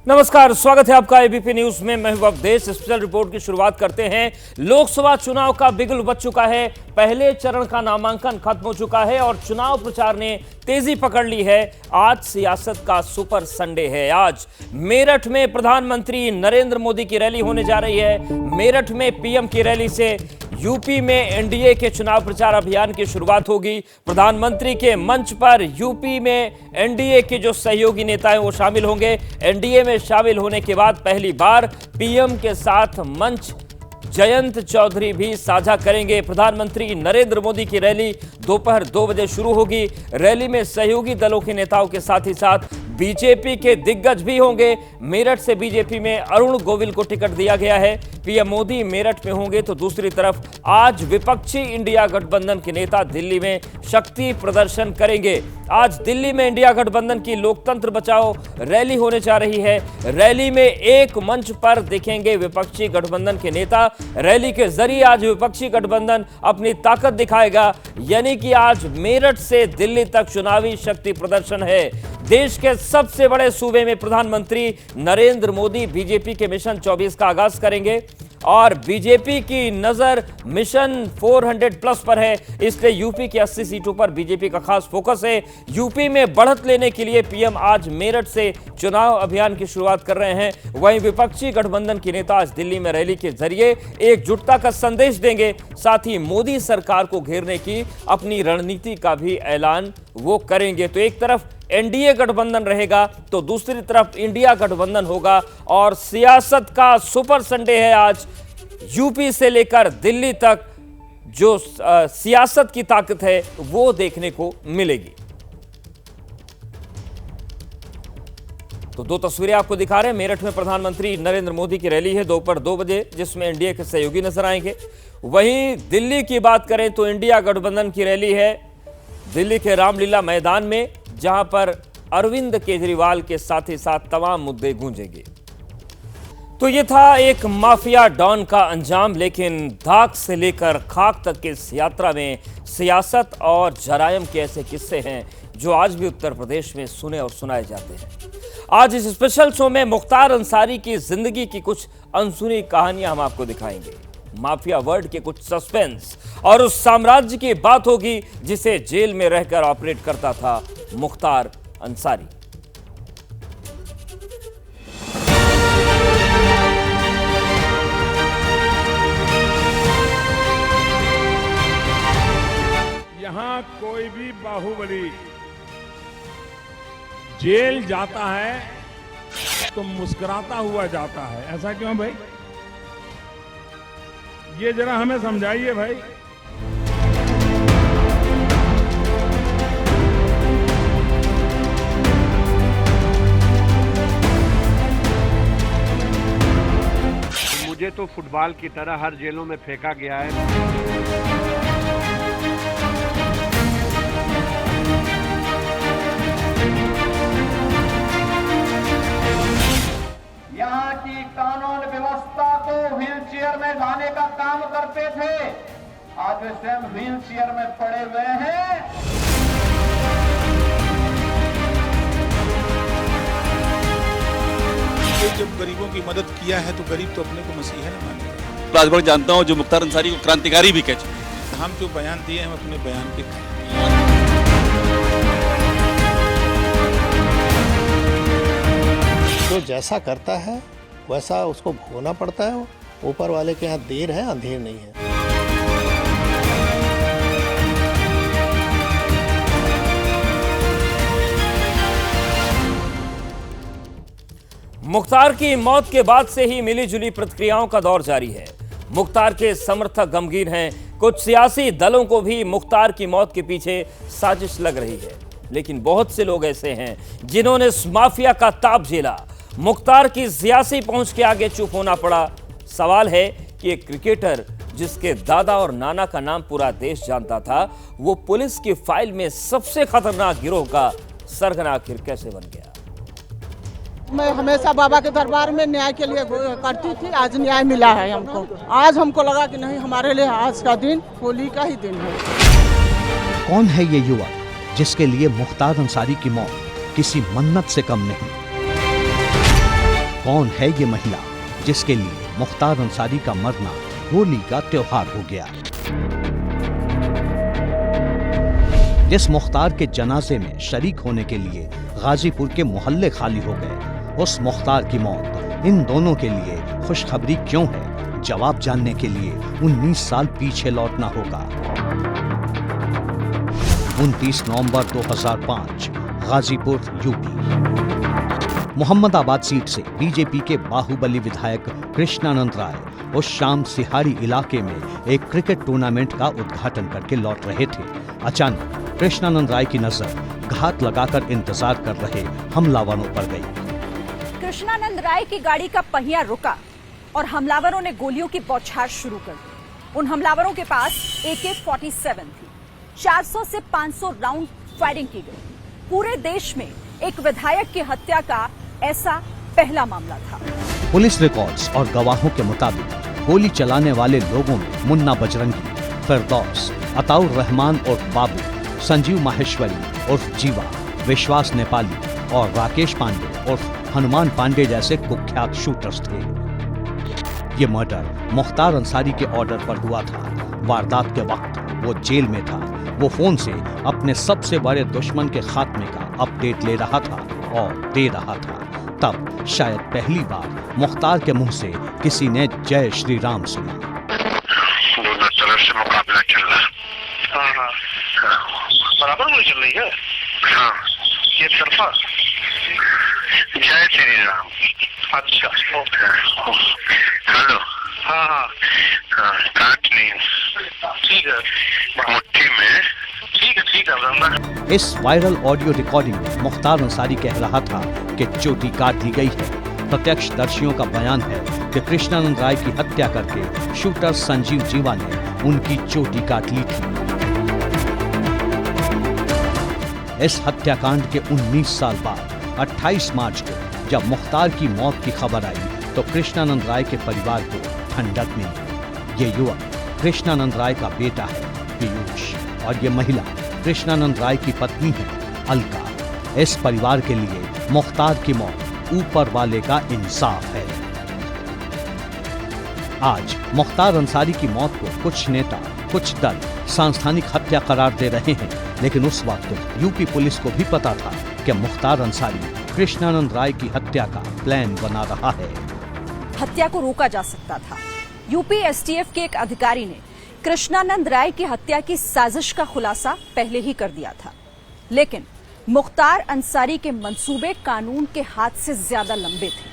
नमस्कार, स्वागत है आपका एबीपी न्यूज में। मैं हूं अवधेश। स्पेशल रिपोर्ट की शुरुआत करते हैं। लोकसभा चुनाव का बिगुल बज चुका है। पहले चरण का नामांकन खत्म हो चुका है और चुनाव प्रचार ने तेजी पकड़ ली है। आज सियासत का सुपर संडे है। आज मेरठ में प्रधानमंत्री नरेंद्र मोदी की रैली होने जा रही है। मेरठ में पीएम की रैली से यूपी में एनडीए के चुनाव प्रचार अभियान की शुरुआत होगी। प्रधानमंत्री के मंच पर यूपी में एनडीए के जो सहयोगी नेता हैं वो शामिल होंगे। एनडीए में शामिल होने के बाद पहली बार पीएम के साथ मंच जयंत चौधरी भी साझा करेंगे। प्रधानमंत्री नरेंद्र मोदी की रैली दोपहर 2 बजे शुरू होगी। रैली में सहयोगी दलों के नेताओं के साथ ही साथ बीजेपी के दिग्गज भी होंगे। मेरठ से बीजेपी में अरुण गोविल को टिकट दिया गया है। पीएम मोदी मेरठ में होंगे तो दूसरी तरफ आज विपक्षी इंडिया गठबंधन के नेता दिल्ली में शक्ति प्रदर्शन करेंगे। आज दिल्ली में इंडिया गठबंधन की लोकतंत्र बचाओ रैली होने जा रही है। रैली में एक मंच पर दिखेंगे विपक्षी गठबंधन के नेता। रैली के जरिए आज विपक्षी गठबंधन अपनी ताकत दिखाएगा, यानी कि आज मेरठ से दिल्ली तक चुनावी शक्ति प्रदर्शन है। देश के सबसे बड़े सूबे में प्रधानमंत्री नरेंद्र मोदी बीजेपी के मिशन 24 का आगाज करेंगे और बीजेपी की नजर मिशन 400 प्लस पर है, इसलिए यूपी की 80 सीटों पर बीजेपी का खास फोकस है। यूपी में बढ़त लेने के लिए पीएम आज मेरठ से चुनाव अभियान की शुरुआत कर रहे हैं। वहीं विपक्षी गठबंधन के नेता आज दिल्ली में रैली के जरिए एकजुटता का संदेश देंगे। साथ ही मोदी सरकार को घेरने की अपनी रणनीति का भी ऐलान वो करेंगे। तो एक तरफ एनडीए गठबंधन रहेगा तो दूसरी तरफ इंडिया गठबंधन होगा और सियासत का सुपर संडे है। आज यूपी से लेकर दिल्ली तक जो सियासत की ताकत है वो देखने को मिलेगी। तो दो तस्वीरें आपको दिखा रहे हैं। मेरठ में प्रधानमंत्री नरेंद्र मोदी की रैली है दोपहर 2 बजे, जिसमें एनडीए के सहयोगी नजर आएंगे। वहीं दिल्ली की बात करें तो इंडिया गठबंधन की रैली है दिल्ली के रामलीला मैदान में, जहां पर अरविंद केजरीवाल के साथ ही साथ तमाम मुद्दे गूंजेंगे। तो ये था एक माफिया डॉन का अंजाम, लेकिन धाक से लेकर खाक तक की इस यात्रा में सियासत और जरायम के ऐसे किस्से हैं जो आज भी उत्तर प्रदेश में सुने और सुनाए जाते हैं। आज इस स्पेशल शो में मुख्तार अंसारी की जिंदगी की कुछ अनसुनी कहानियां हम आपको दिखाएंगे। माफिया वर्ल्ड के कुछ सस्पेंस और उस साम्राज्य की बात होगी जिसे जेल में रहकर ऑपरेट करता था मुख्तार अंसारी। यहां कोई भी बाहुबली जेल जाता है तो मुस्कुराता हुआ जाता है। ऐसा क्यों भाई? ये जरा हमें समझाइए भाई। मुझे तो फुटबॉल की तरह हर जेलों में फेंका गया है। यहाँ की कानून व्यवस्था को व्हील चेयर में लाने का काम करते थे, आज वे स्वयं व्हील चेयर में पड़े हुए हैं। जब गरीबों की मदद किया है तो गरीब तो अपने को मसीहा न माने। राजभर जानता हूँ जो मुख्तार अंसारी को क्रांतिकारी भी कहते हैं। हम जो बयान दिए हम अपने बयान पे जो जैसा करता है वैसा उसको भोगना पड़ता है। ऊपर वाले के यहाँ देर है अंधेर नहीं है। मुख्तार की मौत के बाद से ही मिली जुली प्रतिक्रियाओं का दौर जारी है। मुख्तार के समर्थक गमगीन हैं। कुछ सियासी दलों को भी मुख्तार की मौत के पीछे साजिश लग रही है, लेकिन बहुत से लोग ऐसे हैं जिन्होंने इस माफिया का ताप झेला। मुख्तार की सियासी पहुंच के आगे चुप होना पड़ा। सवाल है कि एक क्रिकेटर जिसके दादा और नाना का नाम पूरा देश जानता था, वो पुलिस की फाइल में सबसे खतरनाक गिरोह का सरगना आखिर कैसे बन गया? मैं हमेशा बाबा के दरबार में न्याय के लिए करती थी। आज न्याय मिला है हमको। आज हमको लगा कि नहीं, हमारे लिए आज का दिन होली का ही दिन है। कौन है ये युवा जिसके लिए मुख्तार अंसारी की मौत किसी मन्नत से कम नहीं? कौन है ये महिला जिसके लिए मुख्तार अंसारी का मरना होली का त्योहार हो गया? जिस मुख्तार के जनाजे में शरीक होने के लिए गाजीपुर के मोहल्ले खाली हो गए, उस मुख्तार की मौत इन दोनों के लिए खुशखबरी क्यों है? जवाब जानने के लिए 19 साल पीछे लौटना होगा। 29 नवंबर 2005, गाजीपुर, यूपी। मोहम्मदाबाद सीट से बीजेपी के बाहुबली विधायक कृष्णानंद राय उस शाम सिहारी इलाके में एक क्रिकेट टूर्नामेंट का उद्घाटन करके लौट रहे थे। अचानक कृष्णानंद राय की नजर घात लगाकर इंतजार कर रहे हमलावरों पर गई। कृष्णानंद राय की गाड़ी का पहिया रुका और हमलावरों ने गोलियों की बौछार शुरू कर दी। उन हमलावरों के पास AK-47 थी। 400 से 500 राउंड फायरिंग की गई। पूरे देश में एक विधायक की हत्या का ऐसा पहला मामला था। पुलिस रिकॉर्ड्स और गवाहों के मुताबिक गोली चलाने वाले लोगों में मुन्ना बजरंगी, फिरदौस, अताउर रहमान उर्फ बाबू, संजीव माहेश्वरी उर्फ जीवा, विश्वास नेपाली और राकेश पांडे उर्फ हनुमान पांडे जैसे कुख्यात शूटर्स थे। ये मर्डर मुख्तार अंसारी के ऑर्डर पर हुआ था। वारदात के वक्त वो जेल में था। वो फोन से अपने सबसे बड़े दुश्मन के खात्मे का अपडेट ले रहा था और दे रहा था। तब शायद पहली बार मुख्तार के मुंह से किसी ने जय श्री राम सुना। दोनों तरफ से मुकाबला चल रहा है। बराबर गोली चल रही है। हाँ, ये तरफा जय श्री राम। अच्छा, हेलो। हाँ हाँ काट नहीं, ठीक है, मुट्ठी में, ठीक है। इस वायरल ऑडियो रिकॉर्डिंग में मुख्तार अंसारी कह रहा था कि चोटी काट ली गई है। प्रत्यक्षदर्शियों का बयान है कि कृष्णानंद राय की हत्या करके शूटर संजीव जीवा ने उनकी चोटी काट ली थी। इस हत्याकांड के 19 साल बाद 28 मार्च को जब मुख्तार की मौत की खबर आई तो कृष्णानंद राय के परिवार को ठंडक मिली। ये युवक कृष्णानंद राय का बेटा है पीयूष और ये महिला कृष्णानंद राय की पत्नी है अलका। इस परिवार के लिए मुख्तार की मौत ऊपर वाले का इंसाफ है। आज मुख्तार अंसारी की मौत को कुछ नेता, कुछ दल सांस्थानिक हत्या करार दे रहे हैं, लेकिन उस वक्त यूपी पुलिस को भी पता था कि मुख्तार अंसारी कृष्णानंद राय की हत्या का प्लान बना रहा है। हत्या को रोका जा सकता था। यूपी STF के एक अधिकारी ने कृष्णानंद राय की हत्या की साजिश का खुलासा पहले ही कर दिया था, लेकिन मुख्तार अंसारी के मंसूबे कानून के हाथ से ज्यादा लंबे थे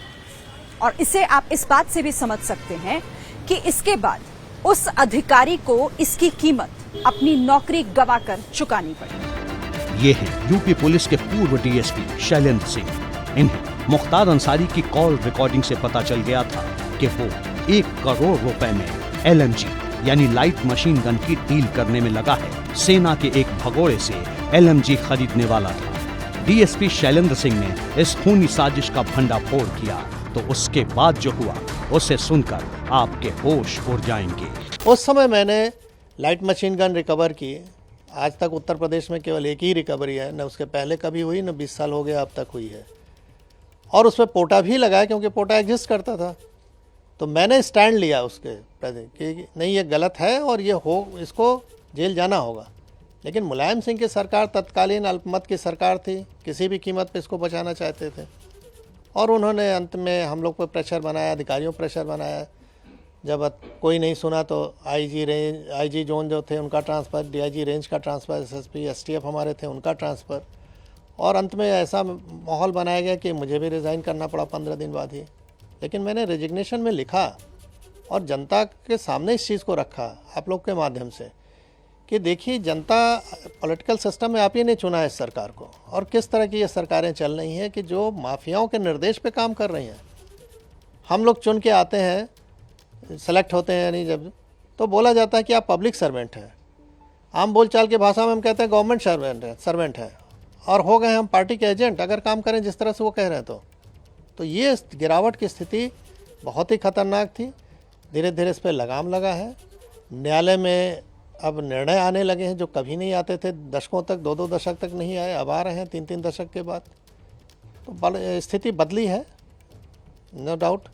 और इसे आप इस बात से भी समझ सकते हैं कि इसके बाद उस अधिकारी को इसकी कीमत अपनी नौकरी गवाकर चुकानी पड़ी। ये है यूपी पुलिस के पूर्व DSP शैलेंद्र सिंह। इन्हें मुख्तार अंसारी की कॉल रिकॉर्डिंग से पता चल गया था कि वो 1 करोड़ रुपए में LMG यानी लाइट मशीन गन की डील करने में लगा है। सेना के एक भगोड़े से LMG खरीदने वाला था। DSP शैलेंद्र सिंह ने इस खूनी साजिश का भंडाफोड़ किया तो उसके बाद जो हुआ उसे सुनकर आपके होश उड़ जाएंगे। उस समय मैंने लाइट मशीन गन रिकवर की। आज तक उत्तर प्रदेश में केवल एक ही रिकवरी है, न उसके पहले कभी हुई, न 20 साल हो गया अब तक हुई है। और उसमें पोटा भी लगाया क्योंकि पोटा एग्जिस्ट करता था। तो मैंने स्टैंड लिया उसके प्रति कि नहीं ये गलत है और ये इसको जेल जाना होगा। लेकिन मुलायम सिंह की सरकार तत्कालीन अल्पमत की सरकार थी, किसी भी कीमत पे इसको बचाना चाहते थे और उन्होंने अंत में हम लोग पर प्रेशर बनाया, अधिकारियों पर प्रेशर बनाया। जब कोई नहीं सुना तो IG जोन जो थे उनका ट्रांसफ़र, DIG रेंज का ट्रांसफ़र, SSP STF हमारे थे उनका ट्रांसफ़र और अंत में ऐसा माहौल बनाया गया कि मुझे भी रिज़ाइन करना पड़ा 15 दिन बाद ही। लेकिन मैंने रेजिग्नेशन में लिखा और जनता के सामने इस चीज़ को रखा आप लोग के माध्यम से कि देखिए जनता पॉलिटिकल सिस्टम में आप ही ने चुना है इस सरकार को और किस तरह की ये सरकारें चल रही हैं कि जो माफियाओं के निर्देश पे काम कर रही हैं। हम लोग चुन के आते हैं, सेलेक्ट होते हैं यानी जब तो बोला जाता है कि आप पब्लिक सर्वेंट हैं। आम बोलचाल की भाषा में हम कहते हैं गवर्नमेंट सर्वेंट है और हो गए हम पार्टी के एजेंट अगर काम करें जिस तरह से वो कह रहे हैं तो ये गिरावट की स्थिति बहुत ही खतरनाक थी। धीरे धीरे इस पर लगाम लगा है। न्यायालय में अब निर्णय आने लगे हैं जो कभी नहीं आते थे, दशकों तक 2-2 दशक तक नहीं आए, अब आ रहे हैं 3-3 दशक के बाद। तो स्थिति बदली है नो डाउट,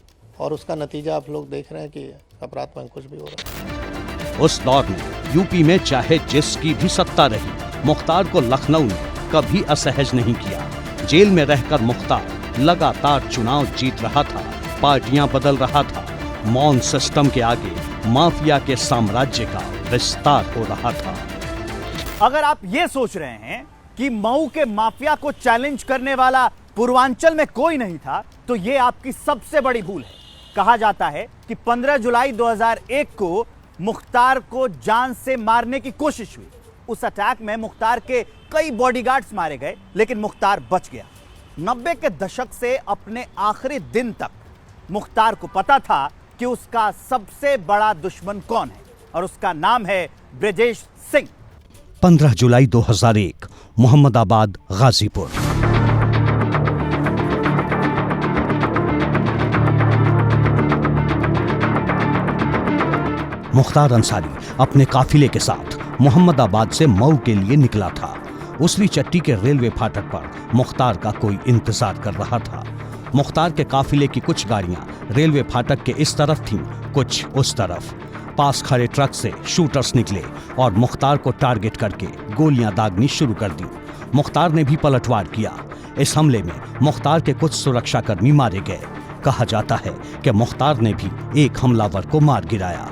और उसका नतीजा आप लोग देख रहे हैं कि अपराध में कुछ भी हो रहा है। उस दौर में यूपी में चाहे जिसकी भी सत्ता रही, मुख्तार को लखनऊ ने कभी असहज नहीं किया। जेल में रहकर मुख्तार लगातार चुनाव जीत रहा था, पार्टियां बदल रहा था, मौन सिस्टम के आगे माफिया के साम्राज्य का विस्तार हो रहा था। अगर आप ये सोच रहे हैं कि मऊ के माफिया को चैलेंज करने वाला पूर्वांचल में कोई नहीं था, तो ये आपकी सबसे बड़ी भूल है। कहा जाता है कि 15 जुलाई 2001 को मुख्तार को जान से मारने की कोशिश हुई। उस अटैक में मुख्तार के कई बॉडीगार्ड्स मारे गए, लेकिन मुख्तार बच गया। 90 के दशक से अपने आखिरी दिन तक मुख्तार को पता था कि उसका सबसे बड़ा दुश्मन कौन है, और उसका नाम है ब्रजेश सिंह। 15 जुलाई 2001, मोहम्मदाबाद, गाजीपुर। मुख्तार अंसारी अपने काफिले के साथ मोहम्मदाबाद से मऊ के लिए निकला था। उसरी चट्टी के रेलवे फाटक पर मुख्तार का कोई इंतजार कर रहा था। मुख्तार के काफिले की कुछ गाड़ियां रेलवे फाटक के इस तरफ थीं, कुछ उस तरफ। पास खड़े ट्रक से शूटर्स निकले और मुख्तार को टारगेट करके गोलियां दागनी शुरू कर दी। मुख्तार ने भी पलटवार किया। इस हमले में मुख्तार के कुछ सुरक्षाकर्मी मारे गए। कहा जाता है कि मुख्तार ने भी एक हमलावर को मार गिराया।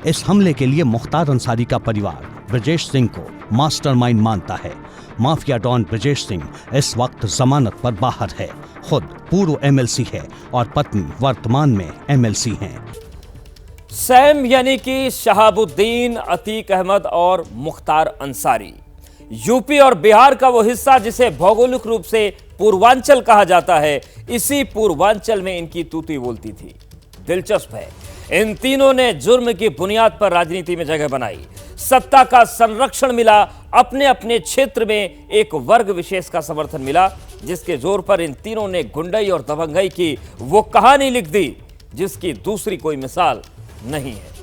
इस हमले के लिए मुख्तार अंसारी का परिवार ब्रजेश सिंह को मास्टरमाइंड मानता है। माफिया डॉन ब्रजेश सिंह इस वक्त जमानत पर बाहर है। खुद पूर्व एमएलसी है और पत्नी वर्तमान में एमएलसी हैं। सैम यानी कि शहाबुद्दीन, अतीक अहमद और मुख्तार अंसारी, यूपी और बिहार का वो हिस्सा जिसे भौगोलिक रूप से पूर्वांचल कहा जाता है, इसी पूर्वांचल में इनकी तूती बोलती थी। दिलचस्प है, इन तीनों ने जुर्म की बुनियाद पर राजनीति में जगह बनाई, सत्ता का संरक्षण मिला, अपने अपने क्षेत्र में एक वर्ग विशेष का समर्थन मिला, जिसके जोर पर इन तीनों ने गुंडई और दबंगई की वो कहानी लिख दी जिसकी दूसरी कोई मिसाल नहीं है।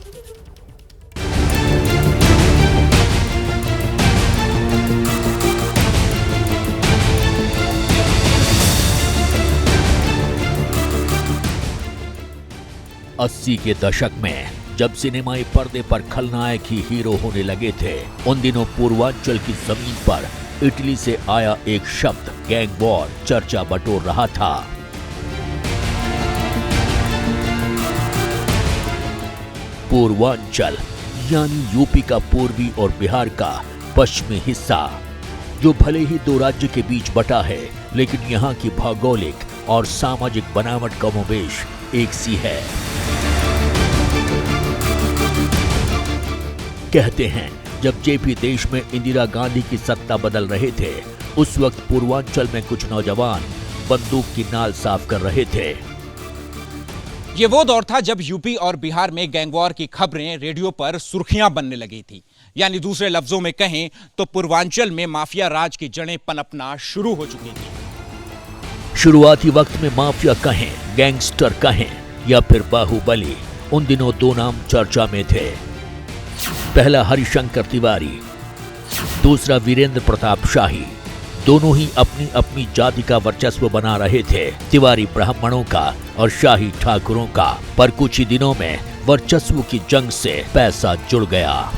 अस्सी के दशक में जब सिनेमाई पर्दे पर खलनायक ही हीरो होने लगे थे, उन दिनों पूर्वांचल की जमीन पर इटली से आया एक शब्द गैंग वॉर चर्चा बटोर रहा था। पूर्वांचल यानी यूपी का पूर्वी और बिहार का पश्चिमी हिस्सा, जो भले ही दो राज्य के बीच बटा है, लेकिन यहाँ की भौगोलिक और सामाजिक बनावट कमोबेश एक सी है। कहते हैं जब जेपी देश में इंदिरा गांधी की सत्ता बदल रहे थे, उस वक्त पूर्वांचल में कुछ नौजवान बंदूक की नाल साफ कर रहे थे। ये वो दौर था जब यूपी और बिहार में गैंगवॉर की खबरें रेडियो पर सुर्खियां बनने लगी थी। यानी दूसरे लफ्जों में कहें तो पूर्वांचल में माफिया राज की जड़ें पनपना शुरू हो चुकी थी। शुरुआती वक्त में माफिया कहें, गैंगस्टर कहें या फिर बाहुबली, उन दिनों दो नाम चर्चा में थे। पहला हरिशंकर तिवारी, दूसरा वीरेंद्र प्रताप शाही। दोनों ही अपनी अपनी जाति का वर्चस्व बना रहे थे, तिवारी ब्राह्मणों का और शाही ठाकुरों का। पर कुछ ही दिनों में वर्चस्व की जंग से पैसा जुड़ गया।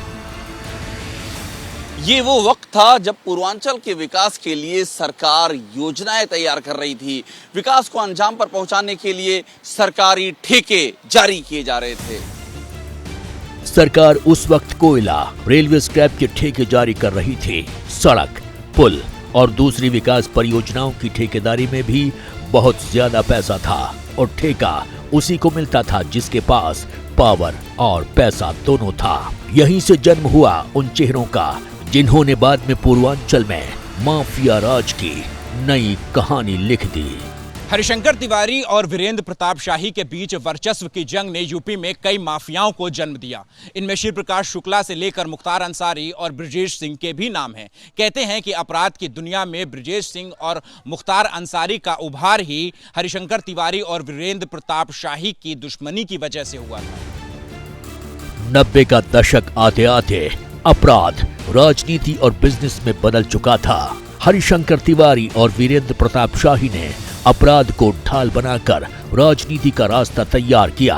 ये वो वक्त था जब पूर्वांचल के विकास के लिए सरकार योजनाएं तैयार कर रही थी। विकास को अंजाम पर पहुंचाने के लिए सरकारी ठेके जारी किए जा रहे थे। सरकार उस वक्त कोयला, रेलवे स्क्रैप के ठेके जारी कर रही थी। सड़क, पुल और दूसरी विकास परियोजनाओं की ठेकेदारी में भी बहुत ज्यादा पैसा था और ठेका उसी को मिलता था जिसके पास पावर और पैसा दोनों था। यहीं से जन्म हुआ उन चेहरों का जिन्होंने बाद में पूर्वांचल में माफिया राज की नई कहानी लिख दी। हरिशंकर तिवारी और वीरेंद्र प्रताप शाही के बीच वर्चस्व की जंग ने यूपी में कई माफियाओं को जन्म दिया। इनमें शिव प्रकाश शुक्ला से लेकर मुख्तार अंसारी और ब्रजेश सिंह के भी नाम हैं। कहते हैं कि अपराध की दुनिया में ब्रजेश सिंह और मुख्तार अंसारी का उभार ही हरिशंकर तिवारी और वीरेंद्र प्रताप शाही की दुश्मनी की वजह से हुआ था। 90 का दशक आते आते अपराध राजनीति और बिजनेस में बदल चुका था। हरिशंकर तिवारी और वीरेंद्र प्रताप शाही ने अपराध को ढाल बनाकर राजनीति का रास्ता तैयार किया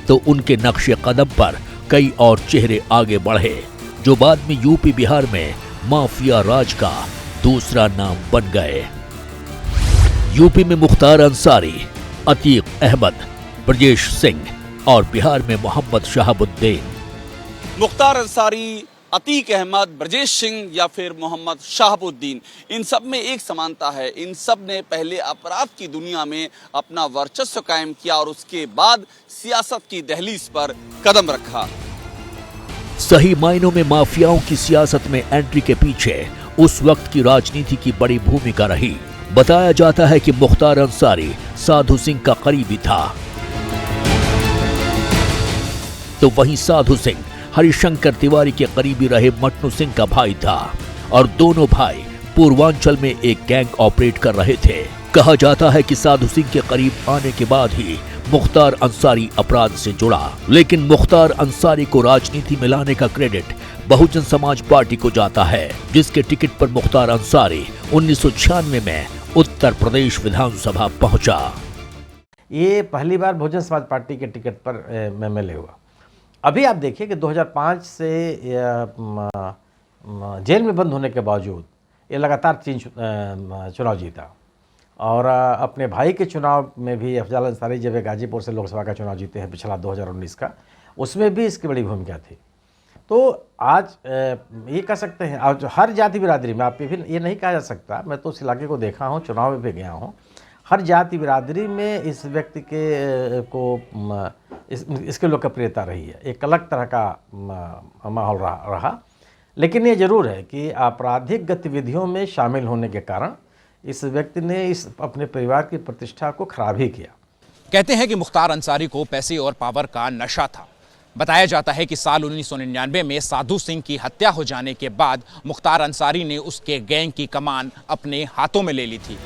तो उनके नक्शे कदम पर कई और चेहरे आगे बढ़े जो बाद में यूपी बिहार में माफिया राज का दूसरा नाम बन गए। यूपी में मुख्तार अंसारी, अतीक अहमद, ब्रजेश सिंह और बिहार में मोहम्मद शहाबुद्दीन। मुख्तार अंसारी, अतीक अहमद, ब्रजेश सिंह या फिर मोहम्मद शहाबुद्दीन, इन सब में एक समानता है। इन सब ने पहले अपराध की दुनिया में अपना वर्चस्व कायम किया और उसके बाद सियासत की दहलीज पर कदम रखा। सही मायनों में माफियाओं की सियासत में एंट्री के पीछे उस वक्त की राजनीति की बड़ी भूमिका रही। बताया जाता है कि मुख्तार अंसारी साधु सिंह का करीबी था, तो वहीं साधु सिंह हरिशंकर तिवारी के करीबी रहे मटनू सिंह का भाई था और दोनों भाई पूर्वांचल में एक गैंग ऑपरेट कर रहे थे। कहा जाता है कि साधु सिंह के करीब आने के बाद ही मुख्तार अंसारी अपराध से जुड़ा, लेकिन मुख्तार अंसारी को राजनीति में लाने का क्रेडिट बहुजन समाज पार्टी को जाता है, जिसके टिकट पर मुख्तार अंसारी 1996 में उत्तर प्रदेश विधानसभा पहुंचा। ये पहली बार बहुजन समाज पार्टी के टिकट पर एमएलए हुआ। अभी आप देखिए कि 2005 से जेल में बंद होने के बावजूद ये लगातार 3 चुनाव जीता और अपने भाई के चुनाव में भी अफजल अंसारी जब गाजीपुर से लोकसभा का चुनाव जीते हैं पिछला 2019 का, उसमें भी इसकी बड़ी भूमिका थी। तो आज ये कह सकते हैं आज हर जाति बिरादरी में, आप ये नहीं कहा जा सकता, मैं तो उस इलाके को देखा हूँ, चुनाव में भी गया हूँ, हर जाति बिरादरी में इस व्यक्ति के इसके लोकप्रियता रही है। एक अलग तरह का माहौल रहा। लेकिन ये जरूर है कि आपराधिक गतिविधियों में शामिल होने के कारण इस व्यक्ति ने इस अपने परिवार की प्रतिष्ठा को खराब ही किया। कहते हैं कि मुख्तार अंसारी को पैसे और पावर का नशा था। बताया जाता है कि साल 1999 में साधु सिंह की हत्या हो जाने के बाद मुख्तार अंसारी ने उसके गैंग की कमान अपने हाथों में ले ली थी।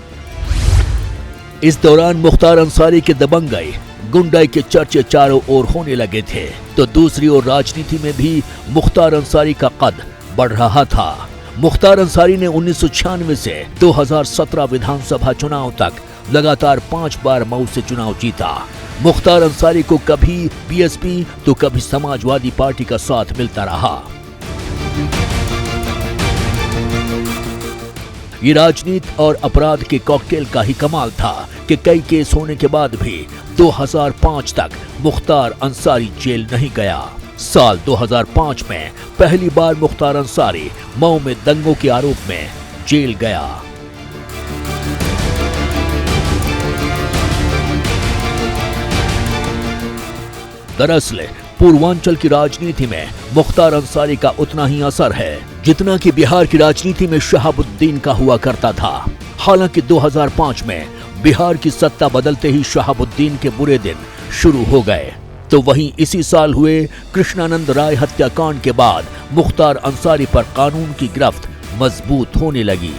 इस दौरान मुख्तार अंसारी के दबंगई गुंडाई के चर्चे चारों ओर होने लगे थे, तो दूसरी ओर राजनीति में भी मुख्तार अंसारी का कद बढ़ रहा था। मुख्तार अंसारी ने 1996 से 2017 विधानसभा चुनाव तक लगातार 5 बार मऊ से चुनाव जीता। मुख्तार अंसारी को कभी बीएसपी तो कभी समाजवादी पार्टी का साथ मिलता रहा। ये राजनीति और अपराध के कॉकटेल का ही कमाल था कि कई केस होने के बाद भी 2005 तक मुख्तार अंसारी जेल नहीं गया। साल 2005 में पहली बार मुख्तार अंसारी मऊ में दंगों के आरोप में जेल गया। दरअसल पूर्वांचल की राजनीति में मुख्तार अंसारी का उतना ही असर है जितना कि बिहार की राजनीति में शहाबुद्दीन का हुआ करता था। हालांकि 2005 में बिहार की सत्ता बदलते ही शहाबुद्दीन के बुरे दिन शुरू हो गए, तो वहीं इसी साल हुए कृष्णानंद राय हत्याकांड के बाद मुख्तार अंसारी पर कानून की गिरफ्त मजबूत होने लगी।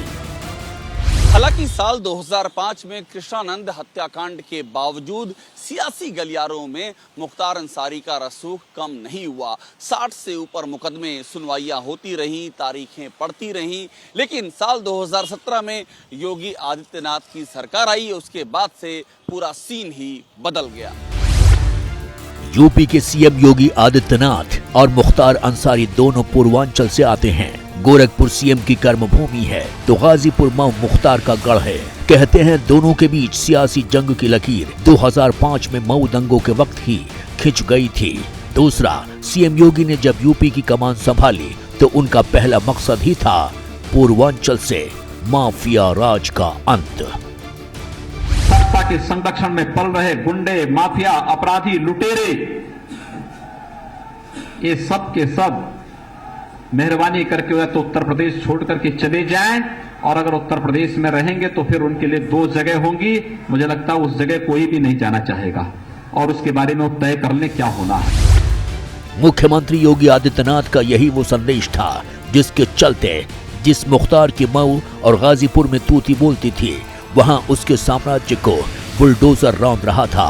हालांकि साल 2005 में कृष्णानंद हत्याकांड के बावजूद सियासी गलियारों में मुख्तार अंसारी का रसूख कम नहीं हुआ। 60 से ऊपर मुकदमे, सुनवाइयां होती रहीं, तारीखें पड़ती रहीं, लेकिन साल 2017 में योगी आदित्यनाथ की सरकार आई, उसके बाद से पूरा सीन ही बदल गया। यूपी के सीएम योगी आदित्यनाथ और मुख्तार अंसारी दोनों पूर्वांचल से आते हैं। गोरखपुर सीएम की कर्मभूमि है तो गाजीपुर मऊ मुख्तार का गढ़ है। कहते हैं दोनों के बीच सियासी जंग की लकीर 2005 में मऊ दंगों के वक्त ही खिंच गई थी। दूसरा, सीएम योगी ने जब यूपी की कमान संभाली तो उनका पहला मकसद ही था पूर्वांचल से माफिया राज का अंत। सत्ता के संरक्षण में पल रहे गुंडे, माफिया, अपराधी, लुटेरे, ये सब के सब मेहरबानी करके वह तो उत्तर प्रदेश छोड़ करके चले जाएं, और अगर उत्तर प्रदेश में रहेंगे तो फिर उनके लिए 2 जगह होंगी। मुझे लगता है उस जगह कोई भी नहीं जाना चाहेगा और उसके बारे में तय कर ले क्या होना है। मुख्यमंत्री योगी आदित्यनाथ का यही वो संदेश था जिसके चलते जिस मुख्तार की मऊ और गाजीपुर में तूती बोलती थी, वहां उसके साम्राज्य को बुलडोजर रौंद रहा था।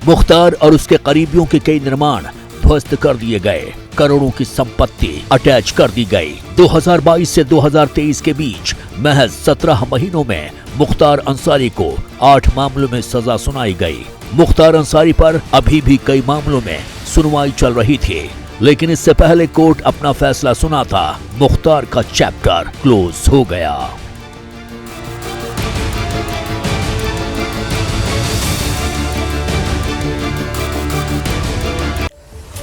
मुख्तार और उसके करीबियों के कई निर्माण ध्वस्त कर दिए गए, करोड़ों की संपत्ति अटैच कर दी गई। 2022 से 2023 के बीच महज 17 महीनों में मुख्तार अंसारी को 8 मामलों में सजा सुनाई गई। मुख्तार अंसारी पर अभी भी कई मामलों में सुनवाई चल रही थी, लेकिन इससे पहले कोर्ट अपना फैसला सुनाता मुख्तार का चैप्टर क्लोज हो गया।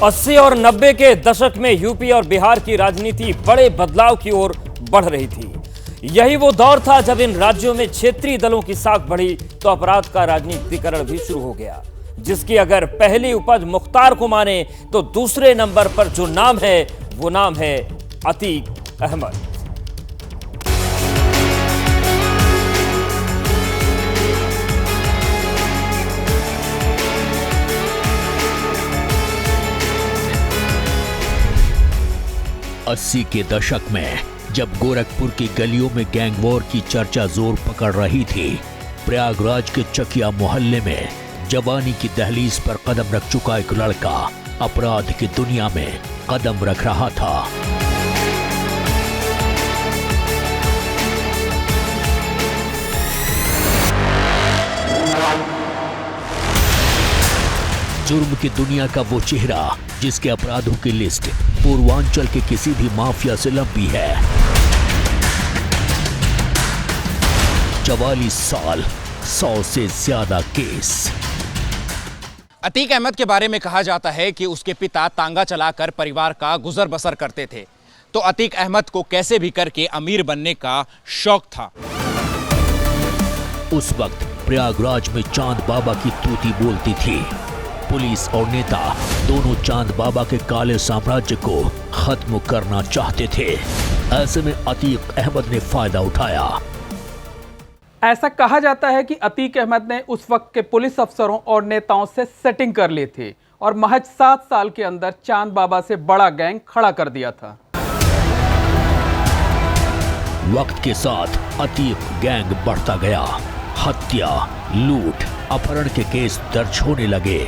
80 और 90 के दशक में यूपी और बिहार की राजनीति बड़े बदलाव की ओर बढ़ रही थी। यही वो दौर था जब इन राज्यों में क्षेत्रीय दलों की साख बढ़ी तो अपराध का राजनीतिकरण भी शुरू हो गया, जिसकी अगर पहली उपज मुख्तार को माने तो दूसरे नंबर पर जो नाम है वो नाम है अतीक अहमद। अस्सी के दशक में जब गोरखपुर की गलियों में गैंग वॉर की चर्चा जोर पकड़ रही थी, प्रयागराज के चकिया मोहल्ले में जवानी की दहलीज पर कदम रख चुका एक लड़का अपराध की दुनिया में कदम रख रहा था। जुर्म की दुनिया का वो चेहरा जिसके अपराधों की लिस्ट पूर्वांचल के किसी भी माफिया से लंबी है। 44 साल, 100 से ज्यादा केस। अतीक अहमद के बारे में कहा जाता है कि उसके पिता तांगा चलाकर परिवार का गुजर बसर करते थे, तो अतीक अहमद को कैसे भी करके अमीर बनने का शौक था। उस वक्त प्रयागराज में चांद बाबा की तूती बोलती थी। पुलिस और नेता दोनों चांद बाबा के काले साम्राज्य को खत्म करना चाहते थे। ऐसे में अतीक अहमद ने फायदा उठाया। ऐसा कहा जाता है कि अतीक अहमद ने उस वक्त के पुलिस अफसरों और नेताओं से सेटिंग कर ली थी और महज 7 साल के अंदर चांद बाबा से बड़ा गैंग खड़ा कर दिया था। वक्त के साथ अतीक गैंग बढ़ता गया। हत्या, लूट, अपहरण के केस दर्ज होने लगे।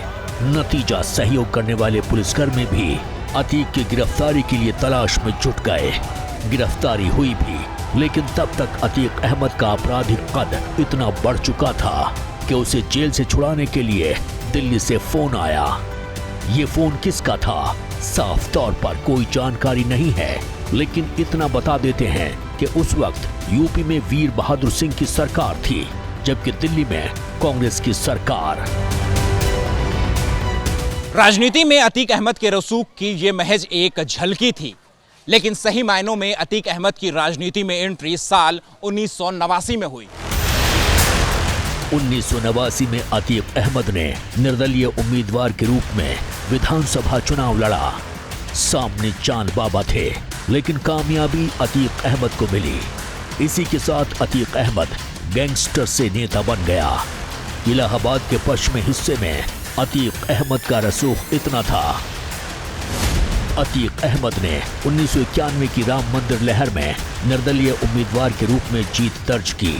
नतीजा सहयोग करने वाले पुलिसकर्मी भी अतीक की गिरफ्तारी के लिए तलाश में जुट गए। गिरफ्तारी हुई भी, लेकिन तब तक अतीक अहमद का आपराधिक कद इतना बढ़ चुका था कि उसे जेल से छुड़ाने के लिए दिल्ली से फोन आया। ये फोन किसका था, साफ तौर पर कोई जानकारी नहीं है, लेकिन इतना बता देते हैं कि उस वक्त यूपी में वीर बहादुर सिंह की सरकार थी, जबकि दिल्ली में कांग्रेस की सरकार। राजनीति में अतीक अहमद के रसूख की ये महज एक झलकी थी, लेकिन सही मायनों में अतीक अहमद की राजनीति में एंट्री साल 1989 में हुई। 1989 में अतीक अहमद ने निर्दलीय उम्मीदवार के रूप में विधानसभा चुनाव लड़ा। सामने चांद बाबा थे, लेकिन कामयाबी अतीक अहमद को मिली। इसी के साथ अतीक अहमद गैंगस्टर से नेता बन गया। इलाहाबाद के पश्चिमी हिस्से में अतीक अहमद का रसूख इतना था। अतीक अहमद ने 1991 की राम मंदिर लहर में निर्दलीय उम्मीदवार के रूप में जीत दर्ज की।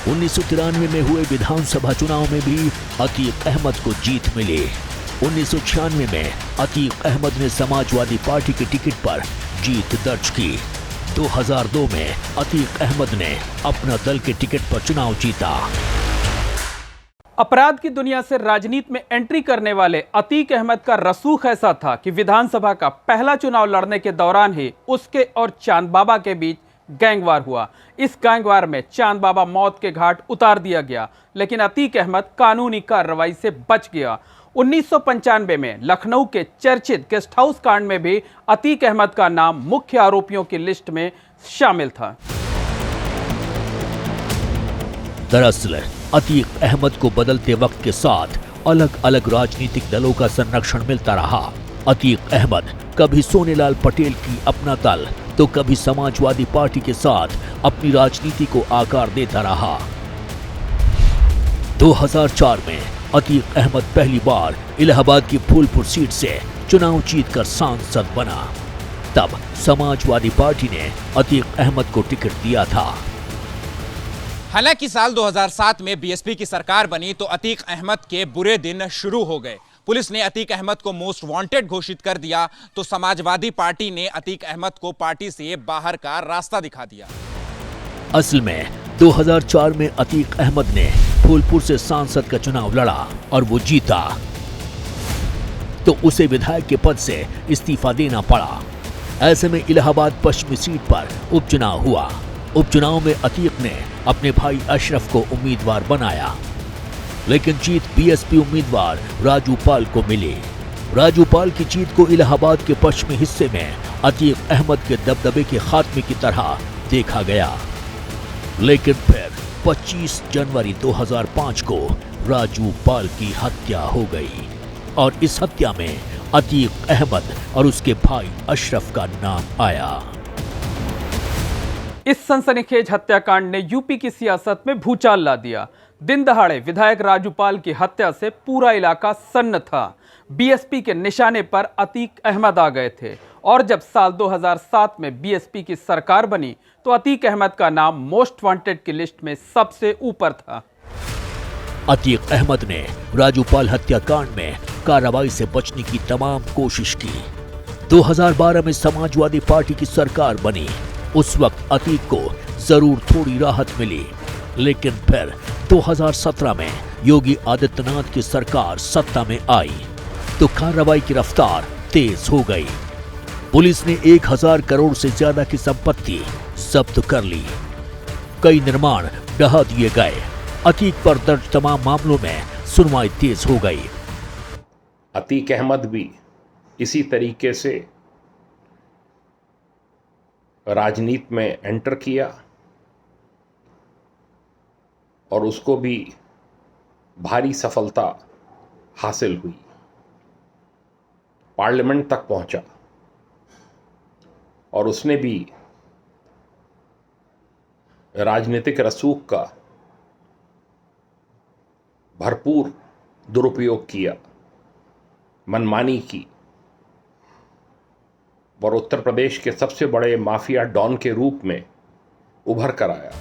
1993 में हुए विधानसभा चुनाव में भी अतीक अहमद को जीत मिली। 1996 में अतीक अहमद ने समाजवादी पार्टी के टिकट पर जीत दर्ज की। 2002 में अतीक अहमद ने अपना दल के टिकट पर चुनाव जीता। अपराध की दुनिया से राजनीति में एंट्री करने वाले अतीक अहमद का रसूख ऐसा था कि विधानसभा का पहला चुनाव लड़ने के दौरान ही उसके और चांद बाबा के बीच गैंगवार हुआ। इस गैंगवार में चांद बाबा मौत के घाट उतार दिया गया, लेकिन अतीक अहमद कानूनी कार्रवाई से बच गया। 1995 में लखनऊ के चर्चित गेस्ट हाउस कांड में भी अतीक अहमद का नाम मुख्य आरोपियों की लिस्ट में शामिल था। दरअसल अतीक अहमद को बदलते वक्त के साथ अलग अलग राजनीतिक दलों का संरक्षण मिलता रहा। अतीक अहमद कभी सोनेलाल पटेल की अपना दल तो कभी समाजवादी पार्टी के साथ अपनी राजनीति को आकार देता रहा। 2004 में अतीक अहमद पहली बार इलाहाबाद की फूलपुर सीट से चुनाव जीतकर सांसद बना। तब समाजवादी पार्टी ने अतीक अहमद को टिकट दिया था। हालांकि साल 2007 में बीएसपी की सरकार बनी तो अतीक अहमद के बुरे दिन शुरू हो गए। पुलिस ने अतीक अहमद को मोस्ट वांटेड घोषित कर दिया तो समाजवादी पार्टी ने अतीक अहमद को पार्टी से बाहर का रास्ता दिखा दिया। असल में 2004 में अतीक अहमद ने फूलपुर से सांसद का चुनाव लड़ा और वो जीता, तो उसे विधायक के पद से इस्तीफा देना पड़ा। ऐसे में इलाहाबाद पश्चिमी सीट पर उपचुनाव हुआ। उपचुनाव में अतीक ने अपने भाई अशरफ को उम्मीदवार बनाया, लेकिन जीत बीएसपी उम्मीदवार राजू पाल को मिली। राजू पाल की जीत को इलाहाबाद के पश्चिमी हिस्से में अतीक अहमद के दबदबे के खात्मे की तरह देखा गया। लेकिन फिर 25 जनवरी 2005 को राजू पाल की हत्या हो गई और इस हत्या में अतीक अहमद और उसके भाई अशरफ का नाम आया। इस सनसनीखेज हत्याकांड ने यूपी की सियासत में भूचाल ला दिया। दिन दहाड़े विधायक राजू पाल की हत्या से पूरा इलाका सन्न था। बीएसपी के निशाने पर अतीक अहमद आ गए थे और जब साल 2007 में बीएसपी की सरकार बनी तो अतीक अहमद का नाम मोस्ट वांटेड की लिस्ट में सबसे ऊपर था। अतीक अहमद ने राजू पाल हत्याकांड में कार्रवाई से बचने की तमाम कोशिश की। 2012 में समाजवादी पार्टी की सरकार बनी। उस वक्त अतीक को जरूर थोड़ी राहत मिली, लेकिन फिर 2017 में योगी आदित्यनाथ की सरकार सत्ता में आई तो कार्रवाई की रफ्तार तेज हो गई। पुलिस ने 1000 करोड़ से ज्यादा की संपत्ति जब्त कर ली। कई निर्माण ढहा दिए गए। अतीक पर दर्ज तमाम मामलों में सुनवाई तेज हो गई। अतीक अहमद भी इसी तरीके से राजनीति में एंटर किया और उसको भी भारी सफलता हासिल हुई। पार्लियामेंट तक पहुंचा और उसने भी राजनीतिक रसूख का भरपूर दुरुपयोग किया, मनमानी की और उत्तर प्रदेश के सबसे बड़े माफिया डॉन के रूप में उभर कर आया।